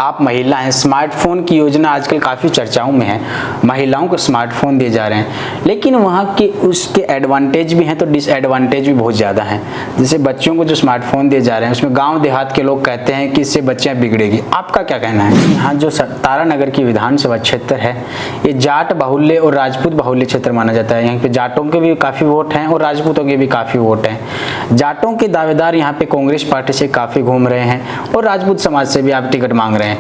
आप महिला हैं, स्मार्टफोन की योजना आजकल काफ़ी चर्चाओं में है, महिलाओं को स्मार्टफोन दिए जा रहे हैं, लेकिन वहाँ के उसके एडवांटेज भी हैं तो डिसएडवांटेज भी बहुत ज़्यादा हैं। जैसे बच्चों को जो स्मार्टफोन दिए जा रहे हैं उसमें गाँव देहात के लोग कहते हैं कि इससे बच्चियाँ बिगड़ेगी, आपका क्या कहना है? यहाँ जो तारानगर की विधानसभा क्षेत्र है ये जाट बाहुल्य और राजपूत बाहुल्य क्षेत्र माना जाता है। यहाँ पे जाटों के भी काफ़ी वोट हैं और राजपूतों के भी काफ़ी वोट हैं। जाटों के दावेदार यहाँ पे कांग्रेस पार्टी से काफ़ी घूम रहे हैं और राजपूत समाज से भी आप टिकट मांग रहे हैं।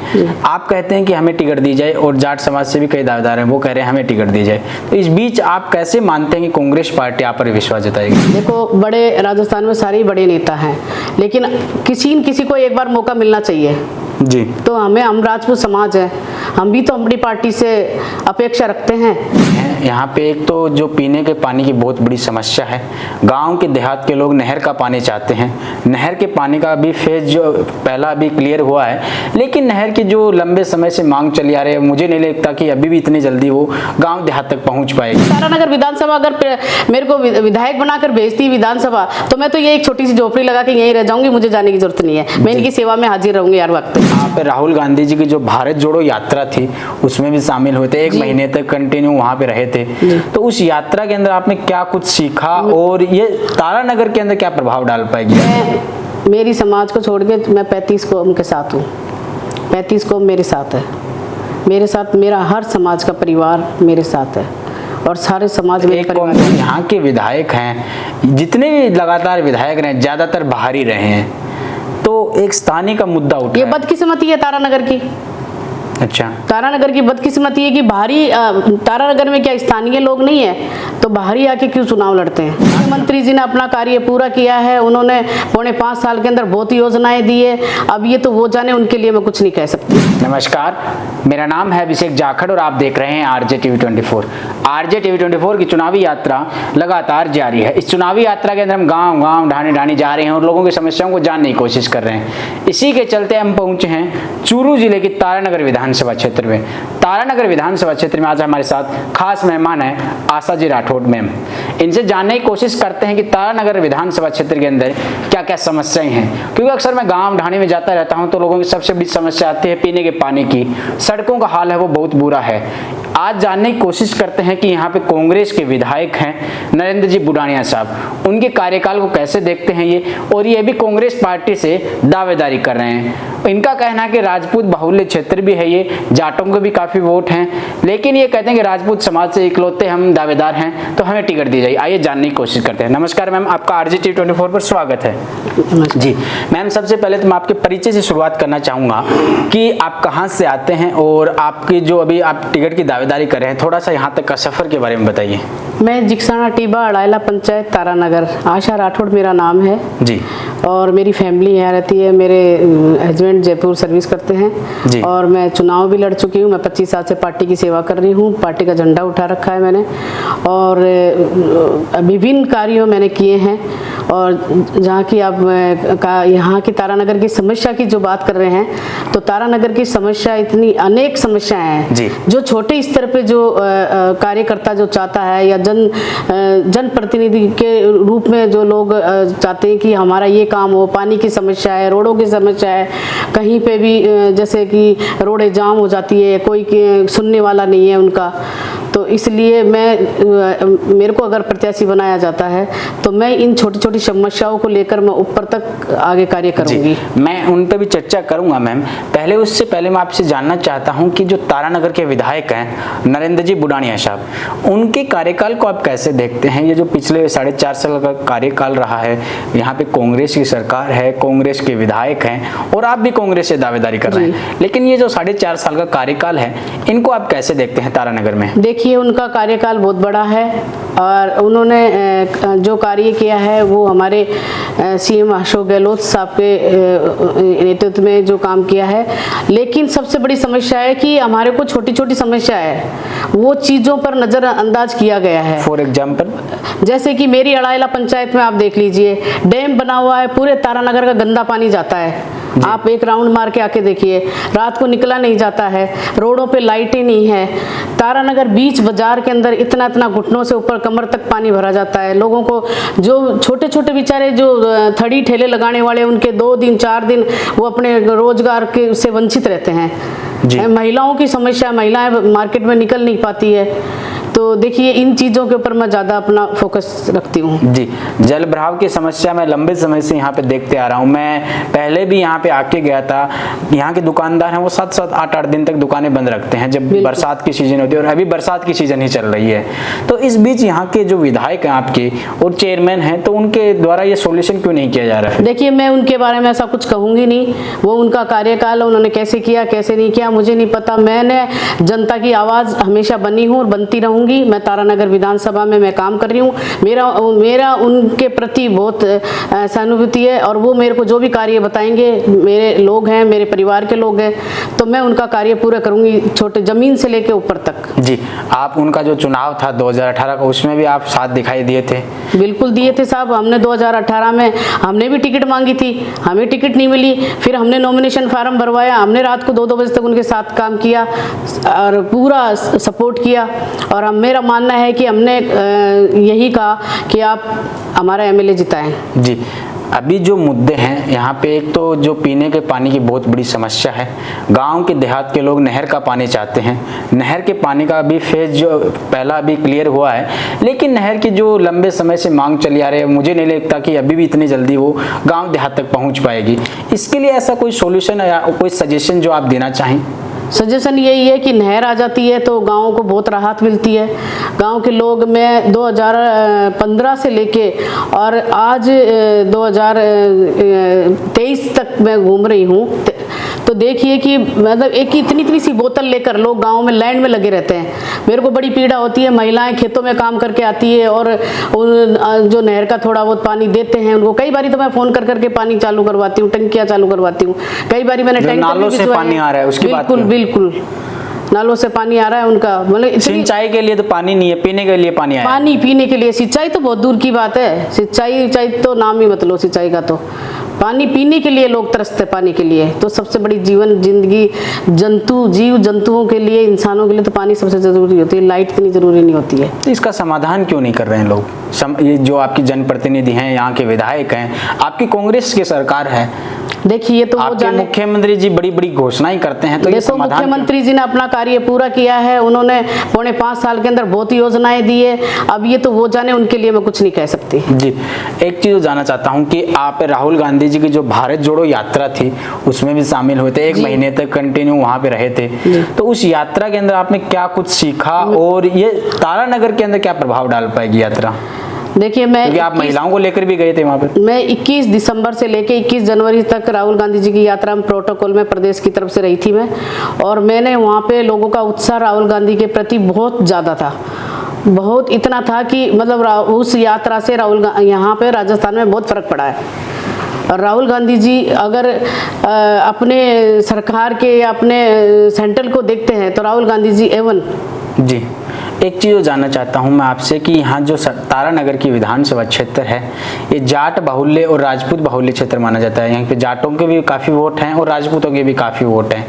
आप कहते हैं कि हमें टिकट दी जाए और जाट समाज से भी कई दावेदार हैं, वो कह रहे हैं हमें टिकट दी जाए। तो इस बीच आप कैसे मानते हैं कि कांग्रेस पार्टी आप पर विश्वास जताएगी? देखो, बड़े राजस्थान में सारे बड़े नेता हैं, लेकिन किसी न किसी को एक बार मौका मिलना चाहिए जी। तो हम राजपूत समाज है, हम भी तो अपनी पार्टी से अपेक्षा रखते हैं। यहाँ पे एक तो जो पीने के पानी की बहुत बड़ी समस्या है, गांव के देहात के लोग नहर का पानी चाहते हैं। नहर के पानी का भी फेज जो पहला अभी क्लियर हुआ है, लेकिन नहर की जो लंबे समय से मांग चली आ रही है, मुझे नहीं लगता कि अभी भी इतनी जल्दी वो गांव देहात तक पहुंच पाएगी। तारानगर विधानसभा अगर मेरे को विधायक बनाकर भेजती विधानसभा तो मैं तो ये एक छोटी सी झोपड़ी लगा के यहीं रह जाऊंगी, मुझे जाने की जरूरत नहीं है, मैं इनकी सेवा में हाजिर रहूंगी हर वक्त। यहाँ पे राहुल गांधी जी की जो भारत जोड़ो यात्रा थी उसमें भी शामिल हुए थे, 1 महीने तक कंटिन्यू वहाँ पे रहे थे। तो उस यात्रा के अंदर आपने क्या कुछ सीखा और ये तारानगर के अंदर क्या प्रभाव डाल पाएगी? मेरी समाज को छोड़ के मैं 35 कौम के साथ हूँ, 35 कौम मेरे साथ है, मेरे साथ मेरा हर समाज का परिवार मेरे साथ है और सारे समाज में यहाँ के विधायक हैं, जितने भी लगातार विधायक रहे ज्यादातर बाहरी रहे हैं, तो एक स्थानीय का मुद्दा उठा। ये बदकिस्मती है तारानगर की। अच्छा, तारानगर की बदकिस्मती है कि बाहरी तारानगर में क्या स्थानीय लोग नहीं है तो बाहरी आके क्यों चुनाव लड़ते हैं? मुख्यमंत्री जी ने अपना कार्य पूरा किया है, उन्होंने 4.5 साल के अंदर बहुत योजनाएं दी है, अब ये तो वो जाने, उनके लिए मैं कुछ नहीं कह सकती। नमस्कार, मेरा नाम है अभिषेक जाखड़ और आप देख रहे हैं आरजे टीवी 24। आरजे टीवी 24 की चुनावी यात्रा लगातार जारी है। इस चुनावी यात्रा के अंदर हम गाँव ढाणी जा रहे हैं और लोगों की समस्याओं को जानने की कोशिश कर रहे हैं। इसी के चलते हम पहुंचे हैं चूरू जिले की तारानगर विधानसभा क्षेत्र में। तारानगर विधानसभा क्षेत्र में आज हमारे साथ खास मेहमान है आशा जी राठौड़ मैम। इनसे जानने की कोशिश करते हैं कि तारानगर विधानसभा क्षेत्र के अंदर क्या क्या समस्याएं हैं, क्योंकि अक्सर मैं गांव ढाणी में जाता रहता हूं तो लोगों की सबसे बड़ी समस्या आती है पीने के पानी की। सड़कों का हाल है वो बहुत बुरा है। आज जानने की कोशिश करते हैं कि यहाँ पे कांग्रेस के विधायक हैं नरेंद्र जी बुडानिया साहब, उनके कार्यकाल को कैसे देखते हैं ये, और ये भी कांग्रेस पार्टी से दावेदारी कर रहे हैं। इनका कहना है कि राजपूत बाहुल्य क्षेत्र भी है ये, जाटों के भी काफी वोट हैं, लेकिन ये कहते हैं कि राजपूत समाज से इकलौते हम दावेदार हैं तो हमें टिकट दी जाए। आइए जानने की कोशिश करते हैं। नमस्कार मैम, आपका आरजे टीवी 24 पर स्वागत है। जी मैम, सबसे पहले तो मैं आपके परिचय से शुरुआत करना चाहूंगा कि आप कहाँ से आते हैं और आपकी जो अभी आप टिकट की दावेदारी कर रहे हैं, थोड़ा सा यहाँ तक का सफर के बारे में बताइए। मैं जिक्साना टीबा अड़ायला पंचायत तारानगर, आशा राठौड़ मेरा नाम है जी, और मेरी फैमिली यहाँ रहती है। मेरे हस्बैंड जयपुर सर्विस करते हैं जी, और मैं चुनाव भी लड़ चुकी हूँ। मैं 25 साल से पार्टी की सेवा कर रही हूँ, पार्टी का झंडा उठा रखा है मैंने, और विभिन्न कार्यों मैंने किए हैं। और जहाँ की आप यहाँ की तारानगर की समस्या की जो बात कर रहे हैं, तो तारानगर की समस्या इतनी अनेक समस्याएं हैं जो छोटे स्तर पे जो कार्यकर्ता जो चाहता है या जनप्रतिनिधि के रूप में जो लोग चाहते हैं कि हमारा ये काम हो, पानी की समस्या है, रोडों की समस्या है, कहीं पे भी जैसे कि रोडें जाम हो जाती है, कोई सुनने वाला नहीं है उनका। तो इसलिए मेरे को अगर प्रत्याशी बनाया जाता है तो मैं इन छोटी छोटी समस्याओं को लेकर मैं ऊपर तक आगे कार्य करूंगी। मैं उन पर भी चर्चा करूंगा मैम। पहले उससे पहले मैं आपसे जानना चाहता हूं कि जो तारानगर के विधायक हैं नरेंद्र जी बुडानिया साहब, उनके कार्यकाल को आप कैसे देखते हैं? ये जो पिछले 4.5 साल का कार्यकाल रहा है, यहाँ पे कांग्रेस की सरकार है, कांग्रेस के विधायक हैं और आप भी कांग्रेस से दावेदारी कर रहे हैं, लेकिन ये जो 4.5 साल का कार्यकाल है, इनको आप कैसे देखते हैं तारानगर में? देखिए, उनका कार्यकाल बहुत बड़ा है और उन्होंने जो कार्य किया है वो हमारे सीएम अशोक गहलोत साहब के नेतृत्व में जो काम किया है। लेकिन सबसे बड़ी समस्या है कि हमारे को छोटी छोटी समस्या है, वो चीज़ों पर नज़रअंदाज किया गया है। फॉर एग्जाम्पल, जैसे कि मेरी अड़ायला पंचायत में आप देख लीजिए, डैम बना हुआ है, पूरे तारानगर का गंदा पानी जाता है, आप एक राउंड मार के आके देखिए, रात को निकला नहीं जाता है, रोडों पे लाइटें नहीं है। तारानगर बीच बाजार के अंदर इतना इतना घुटनों से ऊपर कमर तक पानी भरा जाता है। लोगों को जो छोटे छोटे बेचारे जो थड़ी ठेले लगाने वाले, उनके 2 दिन 4 दिन वो अपने रोजगार के से वंचित रहते हैं। महिलाओं की समस्या, महिलाएं मार्केट में निकल नहीं पाती है। तो देखिए इन चीज़ों के ऊपर मैं ज़्यादा अपना फोकस रखती हूँ। जी, जल भराव की समस्या मैं लंबे समय से यहाँ पे देखते आ रहा हूँ। मैं पहले भी यहाँ पे आके गया था। यहाँ के दुकानदार हैं वो 7-7 8-8 दिन तक दुकानें बंद रखते हैं जब बरसात की सीजन होती है, और अभी बरसात की सीजन ही चल रही है। तो इस बीच यहाँ के जो विधायक हैं आपके और चेयरमैन हैं, तो उनके द्वारा ये सोल्यूशन क्यों नहीं किया जा रहा है? देखिए मैं उनके बारे में ऐसा कुछ कहूँगी नहीं, वो उनका कार्यकाल उन्होंने कैसे किया कैसे नहीं किया मुझे नहीं पता। मैंने जनता की आवाज़ हमेशा बनी हूँ और बनती रहूँगी। मैं तारानगर विधानसभा में मैं काम कर रही हूँ। मेरा उनके प्रति बहुत सहानुभूति है, और वो मेरे को जो भी कार्य बताएंगे, मेरे लोग हैं, मेरे परिवार के लोग हैं, तो मैं उनका कार्य पूरा करूँगी, छोटे ज़मीन से लेके ऊपर तक। जी, आप उनका जो चुनाव था 2018 का, उसमें भी आप साथ दिखाई दिए थे? बिल्कुल दिए थे साहब। हमने 2018 में हमने भी टिकट मांगी थी, हमें टिकट नहीं मिली। फिर हमने नॉमिनेशन फार्म भरवाया, हमने रात को 2-2 बजे तक उनके साथ काम किया और पूरा सपोर्ट किया। और मेरा मानना है कि हमने यही कहा कि आप हमारा एमएलए जिताएं। जी, अभी जो मुद्दे हैं यहाँ पे, एक तो जो पीने के पानी की बहुत बड़ी समस्या है। गांव के देहात के लोग नहर का पानी चाहते हैं। नहर के पानी का अभी फेज जो पहला अभी क्लियर हुआ है, लेकिन नहर की जो लंबे समय से मांग चली आ रही है, मुझे नहीं लगता कि अभी भी इतनी जल्दी वो गाँव देहात तक पहुँच पाएगी। इसके लिए ऐसा कोई सोल्यूशन या कोई सजेशन जो आप देना चाहें? सजेशन यही है कि नहर आ जाती है तो गाँव को बहुत राहत मिलती है। गांव के लोग, मैं 2015 से लेके और आज 2023 तक मैं घूम रही हूँ, तो देखिए कि मतलब एक इतनी सी बोतल लेकर लोग गांव में लाइन में लगे रहते हैं। मेरे को बड़ी पीड़ा होती है। महिलाएं खेतों में काम करके आती है और जो नहर का थोड़ा बहुत पानी देते हैं उनको, कई बारी तो मैं फ़ोन कर करके पानी चालू करवाती हूँ, टंकियाँ चालू करवाती हूँ। कई बारी मैंने नालों से पानी आ रहा है, उसकी बात बिल्कुल बिल्कुल नालों से पानी आ रहा है उनका। मतलब सिंचाई के लिए तो पानी नहीं है, पीने के लिए पानी आया। पानी पीने के लिए, सिंचाई तो बहुत दूर की बात है। सिंचाई तो नाम ही मत लो सिंचाई का। तो पानी पीने के लिए लोग तरसते, पानी के लिए तो सबसे बड़ी जिंदगी जीव जंतुओं के लिए, इंसानों के लिए तो पानी सबसे ज़रूरी होती है। लाइट इतनी ज़रूरी नहीं होती है। तो इसका समाधान क्यों नहीं कर रहे हैं लोग? ये जो आपकी जनप्रतिनिधि हैं, यहाँ के विधायक हैं, आपकी कांग्रेस की सरकार है, देखिए तो आपके मुख्यमंत्री जी बड़ी बड़ी घोषणाएं करते हैं, तो ये देखो मुख्यमंत्री जी ने अपना कार्य पूरा किया है। उन्होंने 4.5 साल के अंदर बहुत ही योजनाएं दी है। अब ये तो वो जाने, उनके लिए मैं कुछ नहीं कह सकती। जी, एक चीज़ जानना चाहता हूँ कि आप राहुल गांधी जी की जो भारत जोड़ो यात्रा थी उसमें भी शामिल हुए थे, 1 महीने तक कंटिन्यू वहाँ पे रहे थे। तो उस यात्रा के अंदर आपने क्या कुछ सीखा, और ये तारानगर के अंदर क्या प्रभाव डाल पाएगी यात्रा? देखिए मैं, आप महिलाओं को लेकर भी गए थे वहाँ पर। मैं 21 दिसंबर से लेकर 21 जनवरी तक राहुल गांधी जी की यात्रा में प्रोटोकॉल में प्रदेश की तरफ से रही थी मैं, और मैंने वहाँ पे लोगों का उत्साह राहुल गांधी के प्रति बहुत ज़्यादा था। बहुत इतना था कि मतलब उस यात्रा से यहाँ पे राजस्थान में बहुत फ़र्क पड़ा है। और राहुल गांधी जी अगर अपने सरकार के या अपने सेंट्रल को देखते हैं तो राहुल गांधी जी A1। जी, एक चीज़ जानना चाहता हूं मैं आपसे कि यहाँ जो तारानगर की विधानसभा क्षेत्र है, ये जाट बाहुल्य और राजपूत बाहुल्य क्षेत्र माना जाता है। यहाँ पे जाटों के भी काफ़ी वोट हैं और राजपूतों के भी काफ़ी वोट हैं।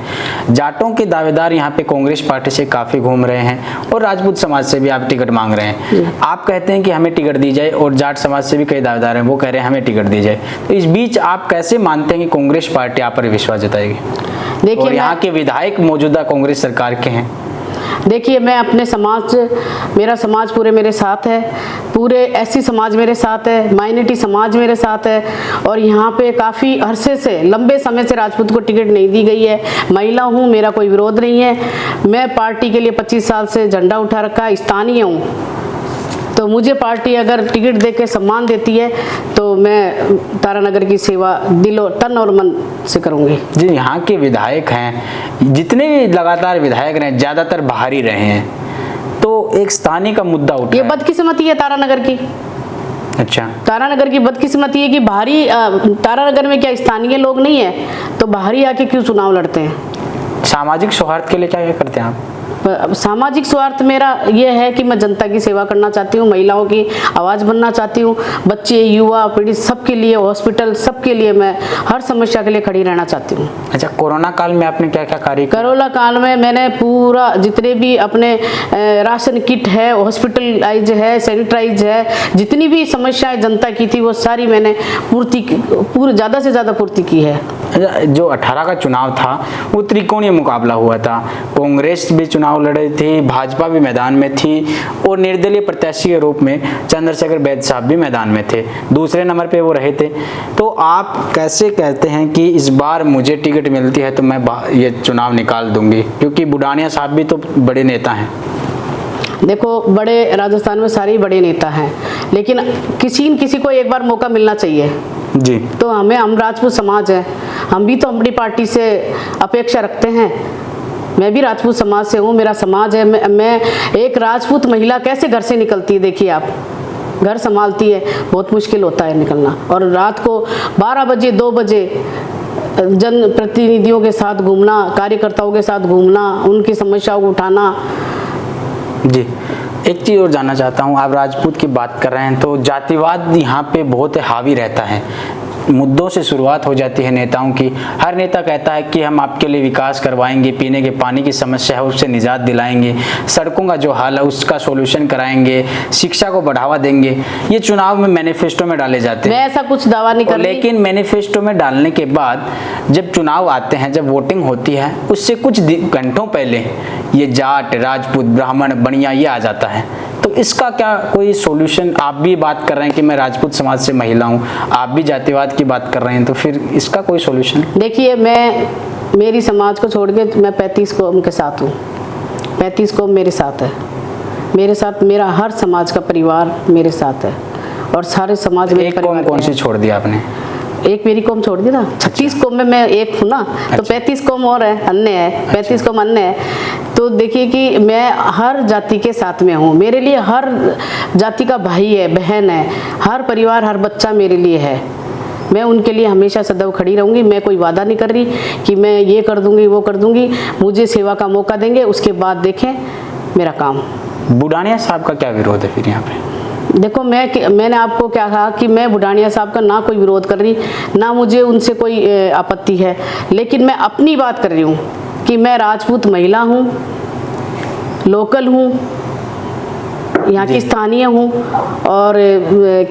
जाटों के दावेदार यहाँ पे कांग्रेस पार्टी से काफ़ी घूम रहे हैं, और राजपूत समाज से भी आप टिकट मांग रहे हैं। आप कहते हैं कि हमें टिकट दी जाए, और जाट समाज से भी कई दावेदार हैं, वो कह रहे हैं हमें टिकट दी जाए। तो इस बीच आप कैसे मानते हैं कि कांग्रेस पार्टी आप पर विश्वास जताएगी? देखिए, और यहाँ के विधायक मौजूदा कांग्रेस सरकार के हैं। देखिए मैं अपने समाज, मेरा समाज पूरे मेरे साथ है, पूरे एससी समाज मेरे साथ है, माइनॉरिटी समाज मेरे साथ है, और यहाँ पे काफ़ी अरसे से, लंबे समय से राजपूत को टिकट नहीं दी गई है। महिला हूँ, मेरा कोई विरोध नहीं है। मैं पार्टी के लिए 25 साल से झंडा उठा रखा है, स्थानीय हूँ, तो मुझे पार्टी अगर टिकट दे के सम्मान देती है तो मैं तारानगर की सेवा दिलो तन और मन से करूँगी। जी, यहाँ के विधायक हैं, जितने भी लगातार विधायक रहे, ज़्यादातर बाहरी रहे हैं, तो एक स्थानीय का मुद्दा उठा। ये बदकिस्मती है तारानगर की। अच्छा, तारानगर की बदकिस्मती है कि बाहरी, तारानगर में क्या स्थानीय लोग नहीं है, तो बाहरी आके क्यों चुनाव लड़ते हैं? सामाजिक सौहार्द के लिए क्या करते हैं आप? सामाजिक स्वार्थ मेरा ये है कि मैं जनता की सेवा करना चाहती हूँ, महिलाओं की आवाज़ बनना चाहती हूँ, बच्चे, युवा पीढ़ी सबके लिए, हॉस्पिटल सबके लिए मैं हर समस्या के लिए खड़ी रहना चाहती हूँ। अच्छा, कोरोना काल में आपने क्या क्या कार्य किया? कोरोना काल में मैंने पूरा जितने भी अपने राशन किट है, हॉस्पिटलाइज है, सैनिटाइज है, जितनी भी समस्याएं जनता की थी वो सारी मैंने पूरी ज़्यादा से ज़्यादा पूर्ति की है। जो 18 का चुनाव था वो त्रिकोणीय मुकाबला हुआ था। कांग्रेस भी चुनाव लड़ी थी, भाजपा भी मैदान में थी और निर्दलीय प्रत्याशी के रूप में चंद्रशेखर वैद्य साहब भी मैदान में थे। दूसरे नंबर पे वो रहे थे। तो आप कैसे कहते हैं कि इस बार मुझे टिकट मिलती है तो मैं ये चुनाव निकाल दूंगी, क्योंकि बुढ़ानिया साहब भी तो बड़े नेता हैं? देखो, बड़े राजस्थान में सारे बड़े नेता हैं, लेकिन किसी न किसी को एक बार मौका मिलना चाहिए जी। तो हम राजपूत समाज है, हम भी तो अपनी पार्टी से अपेक्षा रखते हैं। मैं भी राजपूत समाज से हूँ, मेरा समाज है। मैं एक राजपूत महिला कैसे घर से निकलती है, देखिए आप, घर संभालती है, बहुत मुश्किल होता है निकलना, और रात को 12 बजे 2 बजे जन प्रतिनिधियों के साथ घूमना, कार्यकर्ताओं के साथ घूमना, उनकी समस्याओं को उठाना। जी, एक चीज़ और जानना चाहता हूँ, आप राजपूत की बात कर रहे हैं तो जातिवाद यहाँ पे बहुत हावी रहता है। मुद्दों से शुरुआत हो जाती है नेताओं की। हर नेता कहता है कि हम आपके लिए विकास करवाएंगे, पीने के पानी की समस्या है उससे निजात दिलाएंगे, सड़कों का जो हाल है उसका सॉल्यूशन कराएंगे, शिक्षा को बढ़ावा देंगे। ये चुनाव में मैनिफेस्टो में डाले जाते हैं। मैं ऐसा कुछ दावा नहीं कर रही, लेकिन मैनिफेस्टो में डालने के बाद जब चुनाव आते हैं, जब वोटिंग होती है, उससे कुछ घंटों पहले ये जाट, राजपूत, ब्राह्मण, बनिया ये आ जाता है। तो इसका क्या कोई सॉल्यूशन? आप भी बात कर रहे हैं कि मैं राजपूत समाज से महिला हूँ, आप भी जातिवाद की बात कर रहे हैं, तो फिर इसका कोई सॉल्यूशन? देखिए, मैं मेरी समाज को छोड़ के मैं 35 कौम के साथ हूँ। 35 कौम मेरे साथ है, मेरे साथ मेरा हर समाज का परिवार मेरे साथ है, और सारे समाज में। एक कौम कौन सी छोड़ दिया आपने? एक मेरी कौम छोड़ दी ना, 36 कौम में मैं एक हूँ ना। तो 35 कौम और है, अन्य है, 35 कौम अन्य है। तो देखिए कि मैं हर जाति के साथ में हूँ, मेरे लिए हर जाति का भाई है, बहन है, हर परिवार, हर बच्चा मेरे लिए है। मैं उनके लिए हमेशा सदैव खड़ी रहूँगी। मैं कोई वादा नहीं कर रही कि मैं ये कर दूँगी, वो कर दूँगी। मुझे सेवा का मौका देंगे, उसके बाद देखें मेरा काम। बुढ़ानिया साहब का क्या विरोध है फिर यहाँ पे? देखो, मैंने आपको क्या कहा कि मैं बुढ़ानिया साहब का ना कोई विरोध कर रही, ना मुझे उनसे कोई आपत्ति है, लेकिन मैं अपनी बात कर रही हूँ कि मैं राजपूत महिला हूँ, लोकल हूँ, यहाँ की स्थानीय हूँ, और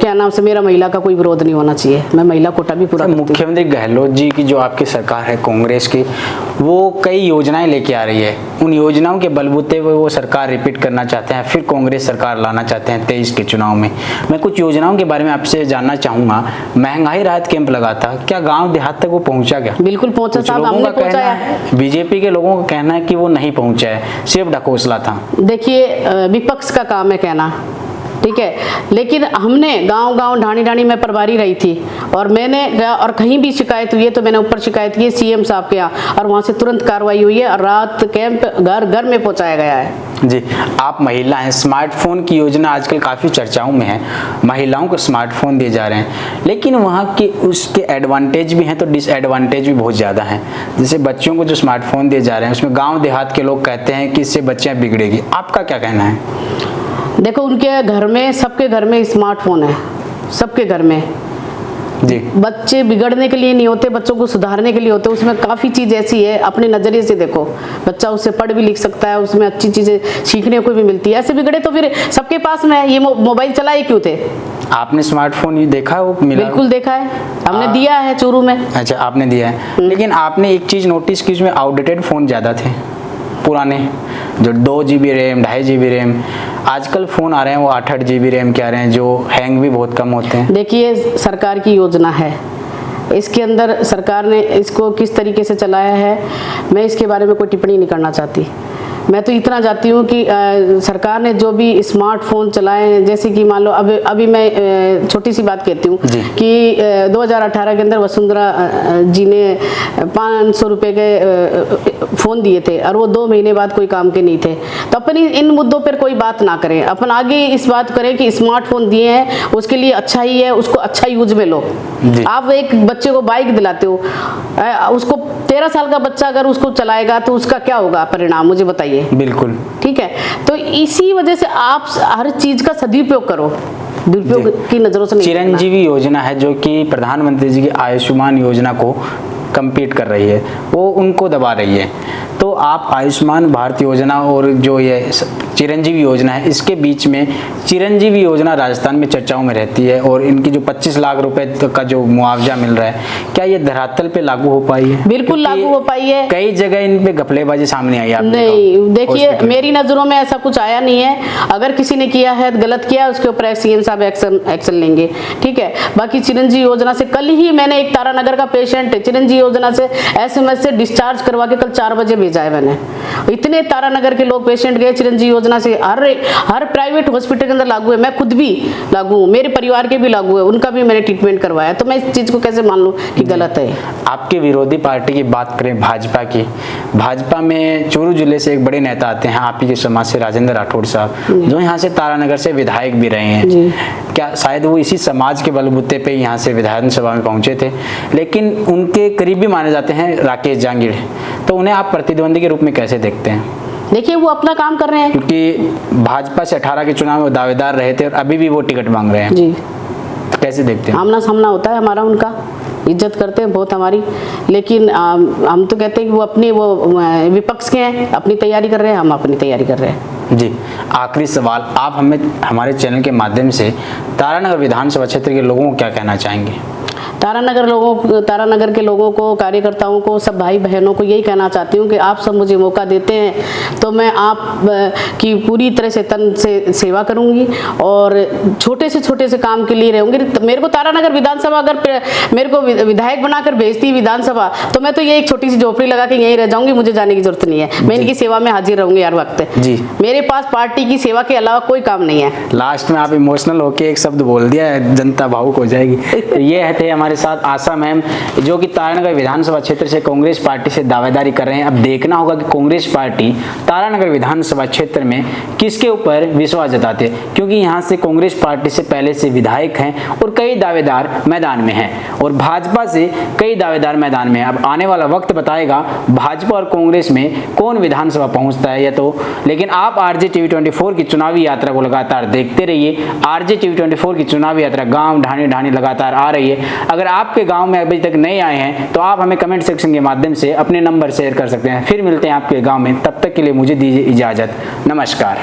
क्या नाम से मेरा महिला का कोई विरोध नहीं होना चाहिए। मैं महिला कोटा भी पूरा करती हूँ। मुख्यमंत्री गहलोत जी की जो आपकी सरकार है कांग्रेस की, वो कई योजनाएं लेके आ रही है। उन योजनाओं के बलबूते पे वो सरकार रिपीट करना चाहते हैं, फिर कांग्रेस सरकार लाना चाहते हैं 23 के चुनाव में। मैं कुछ योजनाओं के बारे में आपसे जानना चाहूँगा। महंगाई राहत कैंप लगा था, क्या गाँव देहात तक वो पहुँचा क्या? बिल्कुल पहुँचा साहब, हमने पहुँचाया। बीजेपी के लोगों का कहना है कि वो नहीं पहुँचा है, सिर्फ ढकोसला था। देखिए, विपक्ष का काम है कहना, ठीक है, लेकिन हमने गांव-गांव, ढाणी-ढाणी में प्रभारी रही थी, और मैंने और कहीं भी शिकायत हुई है तो मैंने ऊपर शिकायत की है सीएम साहब के यहाँ, और वहाँ से तुरंत कार्रवाई हुई है, और रात कैंप घर घर में पहुँचाया गया है। जी, आप महिला हैं, स्मार्टफोन की योजना आजकल काफ़ी चर्चाओं में है, महिलाओं को स्मार्टफोन दिए जा रहे हैं, लेकिन वहाँ के उसके एडवांटेज भी हैं तो डिसएडवांटेज भी बहुत ज़्यादा हैं। जैसे बच्चों को जो स्मार्टफोन दिए जा रहे हैं उसमें गाँव देहात के लोग कहते हैं कि इससे बच्चियाँ बिगड़ेगी, आपका क्या कहना है? देखो, उनके घर में, सबके घर में स्मार्टफोन है, सबके घर में। जी, बच्चे बिगड़ने के लिए नहीं होते, बच्चों को सुधारने के लिए होते। उसमें काफ़ी चीज़ ऐसी है, अपने नज़रिए से देखो, बच्चा उससे पढ़ भी लिख सकता है, उसमें अच्छी चीज़ें सीखने को भी मिलती है। ऐसे बिगड़े तो फिर सबके पास में है, ये मोबाइल चलाए क्यों थे? आपने स्मार्टफोन ये देखा है वो मिला? बिल्कुल देखा है, हमने दिया है चूरू में। अच्छा, आपने दिया है, लेकिन आपने एक चीज़ नोटिस की, उसमें आउटडेटेड फ़ोन ज़्यादा थे पुराने, जो 2 GB रैम, 2.5 GB रैम। आजकल फ़ोन आ रहे हैं वो 8-8 GB रैम के आ रहे हैं, जो हैंग भी बहुत कम होते हैं। देखिए, सरकार की योजना है, इसके अंदर सरकार ने इसको किस तरीके से चलाया है, मैं इसके बारे में कोई टिप्पणी नहीं करना चाहती। मैं तो इतना चाहती हूँ कि सरकार ने जो भी स्मार्टफोन चलाए हैं, जैसे कि मान लो अभी मैं छोटी सी बात कहती हूँ कि 2018 के अंदर वसुंधरा जी ने 500 रुपये के फ़ोन दिए थे, और वो 2 महीने बाद कोई काम के नहीं थे। तो अपन इन मुद्दों पर कोई बात ना करें, अपन आगे इस बात करें कि स्मार्टफोन दिए हैं उसके लिए अच्छा ही है, उसको अच्छा यूज में लो। आप एक बच्चे को बाइक दिलाते हो, उसको 13 साल का बच्चा अगर उसको चलाएगा तो उसका क्या होगा परिणाम, मुझे बताइए। चाहिए। बिल्कुल, ठीक है, तो इसी वजह से आप हर चीज का सदुपयोग करो, दुरुपयोग की नजरों से नहीं देखना। चिरंजीवी योजना है जो कि प्रधानमंत्री जी की आयुष्मान योजना को कम्पीट कर रही है, वो उनको दबा रही है। तो आप आयुष्मान भारत योजना और जो ये चिरंजीवी योजना है, इसके बीच में चिरंजीवी योजना राजस्थान में चर्चाओं में रहती है और इनकी जो 25 लाख रुपए तक का जो मुआवजा मिल रहा है, क्या ये धरातल पे लागू हो पाई है? बिल्कुल लागू हो पाई है। कई जगह इन पे घपलेबाजी सामने आई है। नहीं, देखिए मेरी नजरों में ऐसा कुछ आया नहीं है। अगर किसी ने किया है, गलत किया, उसके ऊपर सीएम साहब एक्शन लेंगे। ठीक है, बाकी चिरंजीवी योजना से कल ही मैंने एक तारानगर का पेशेंट चिरंजीवी योजना से एसएमएस से डिस्चार्ज करवा के कल 4 बजे भेजा है मैंने। इतने तारानगर के लोग पेशेंट गए चिरंजीवी योजना से, हर प्राइवेट हॉस्पिटल के अंदर लागू है, मैं खुद भी लागू हूँ, मेरे परिवार के भी लागू है, उनका भी मैंने ट्रीटमेंट करवाया। तो मैं इस चीज को कैसे मान लूँ कि गलत है? आपके विरोधी पार्टी की बात करें भाजपा की, भाजपा में चूरू जिले से एक बड़े नेता आते हैं, आप ही के समाज से राजेंद्र राठौड़ साहब, जो यहाँ से तारानगर से विधायक भी रहे हैं। क्या शायद वो इसी समाज के बलबूते पे यहाँ से विधानसभा में पहुंचे थे, लेकिन उनके करीबी माने जाते हैं राकेश जांगीड़, तो उन्हें आप प्रतिद्वंदी के रूप में कैसे देखते हैं? देखिए वो अपना काम कर रहे हैं, क्योंकि भाजपा से 18 के चुनाव में दावेदार रहे थे और अभी भी वो टिकट मांग रहे हैं। जी, तो कैसे देखते हैं? आमना सामना होता है हमारा, उनका इज्जत करते हैं बहुत हमारी, लेकिन हम तो कहते हैं कि वो अपनी विपक्ष के हैं, अपनी तैयारी कर रहे हैं, हम अपनी तैयारी कर रहे हैं। जी, आखिरी सवाल, आप हमें हमारे चैनल के माध्यम से तारानगर विधानसभा क्षेत्र के लोगों को क्या कहना चाहेंगे? तारानगर के लोगों को, कार्यकर्ताओं को, सब भाई बहनों को यही कहना चाहती हूँ कि आप सब मुझे मौका देते हैं तो मैं आप की पूरी तरह से तन से सेवा करूँगी और छोटे से काम के लिए रहूँगी। मेरे को तारानगर विधानसभा अगर मेरे को विधायक बनाकर भेजती विधानसभा, तो मैं तो ये एक छोटी सी झोपड़ी लगा के यहीं रह जाऊँगी, मुझे जाने की जरूरत नहीं है। मैं इनकी सेवा में हाजिर रहूँगी हर वक्त। जी, मेरे पास पार्टी की सेवा के अलावा कोई काम नहीं है। लास्ट में आप इमोशनल होके एक शब्द बोल दिया, जनता भावुक हो जाएगी। तो ये थे हमारे साथ आशा मैम, जो कि तारानगर विधानसभा क्षेत्र से कांग्रेस पार्टी से दावेदारी कर रहे हैं। अब देखना होगा कि कांग्रेस पार्टी तारानगर विधानसभा क्षेत्र में किसके ऊपर विश्वास जताते हैं, क्योंकि यहाँ से कांग्रेस पार्टी से पहले से विधायक हैं और कई दावेदार मैदान में हैं और भाजपा से कई दावेदार मैदान में हैं। अब आने वाला वक्त बताएगा भाजपा और कांग्रेस में कौन विधानसभा पहुंचता है या तो। लेकिन आप आरजे टीवी 24 की चुनावी यात्रा को लगातार देखते रहिए। आरजे टीवी 24 की चुनावी यात्रा गांव ढाणी लगातार आ रही है। अगर आपके गांव में अभी तक नहीं आए हैं तो आप हमें कमेंट सेक्शन के माध्यम से अपने नंबर शेयर कर सकते हैं। फिर मिलते हैं आपके गांव में, तब तक के लिए मुझे दीजिए इजाजत। नमस्कार।